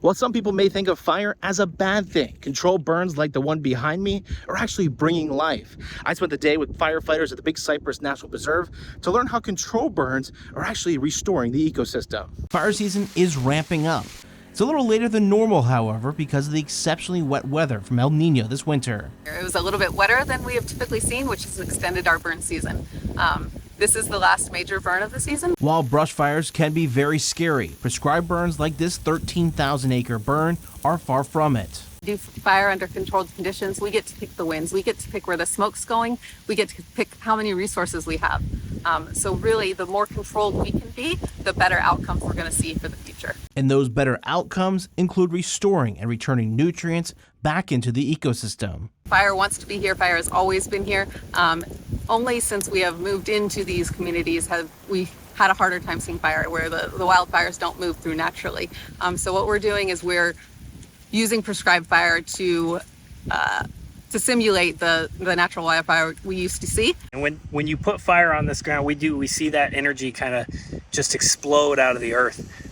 While some people may think of fire as a bad thing, controlled burns like the one behind me are actually bringing life. I spent the day with firefighters at the Big Cypress National Preserve to learn how controlled burns are actually restoring the ecosystem. Fire season is ramping up. It's a little later than normal, however, because of the exceptionally wet weather from El Nino this winter. It was a little bit wetter than we have typically seen, which has extended our burn season. This is the last major burn of the season. While brush fires can be very scary, prescribed burns like this 13,000 acre burn are far from it. Do fire under controlled conditions. We get to pick the winds. We get to pick where the smoke's going. We get to pick how many resources we have. So really, the more controlled we can be, the better outcomes we're going to see for the future. And those better outcomes include restoring and returning nutrients back into the ecosystem. Fire wants to be here. Fire has always been here. Only since we have moved into these communities have we had a harder time seeing fire, where the wildfires don't move through naturally. So what we're doing is we're using prescribed fire to simulate the natural wildfire we used to see. And when you put fire on this ground, we see that energy kind of just explode out of the earth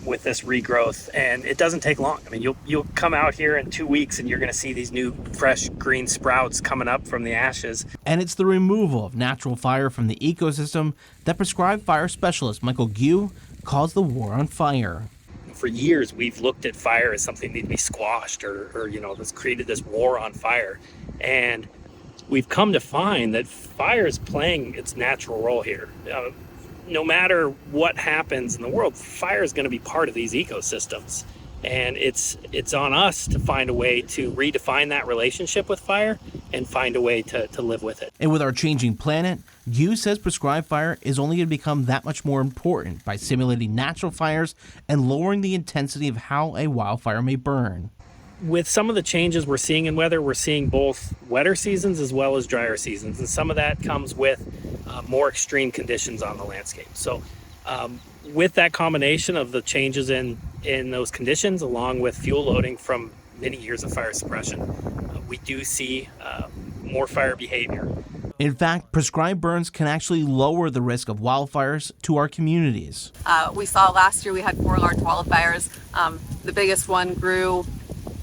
with this regrowth, and it doesn't take long. I mean, you'll come out here in 2 weeks and you're going to see these new fresh green sprouts coming up from the ashes. And it's the removal of natural fire from the ecosystem that prescribed fire specialist Michael Gue calls the war on fire. For years, we've looked at fire as something that needs to be squashed or that's created this war on fire. And we've come to find that fire is playing its natural role here. No matter what happens in the world, fire is going to be part of these ecosystems. And it's on us to find a way to redefine that relationship with fire and find a way to live with it. And with our changing planet, Gue says prescribed fire is only going to become that much more important by simulating natural fires and lowering the intensity of how a wildfire may burn. With some of the changes we're seeing in weather, we're seeing both wetter seasons as well as drier seasons. And some of that comes with more extreme conditions on the landscape. So with that combination of the changes in those conditions, along with fuel loading from many years of fire suppression, we do see more fire behavior. In fact, prescribed burns can actually lower the risk of wildfires to our communities. We saw last year we had 4 large wildfires. The biggest one grew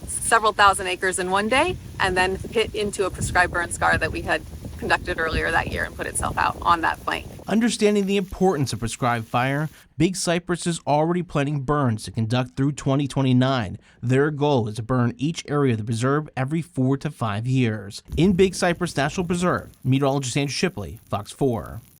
several thousand acres in one day and then hit into a prescribed burn scar that we had conducted earlier that year and put itself out on that flank. Understanding the importance of prescribed fire, Big Cypress is already planning burns to conduct through 2029. Their goal is to burn each area of the preserve every 4 to 5 years. In Big Cypress National Preserve, meteorologist Andrew Shipley, Fox 4.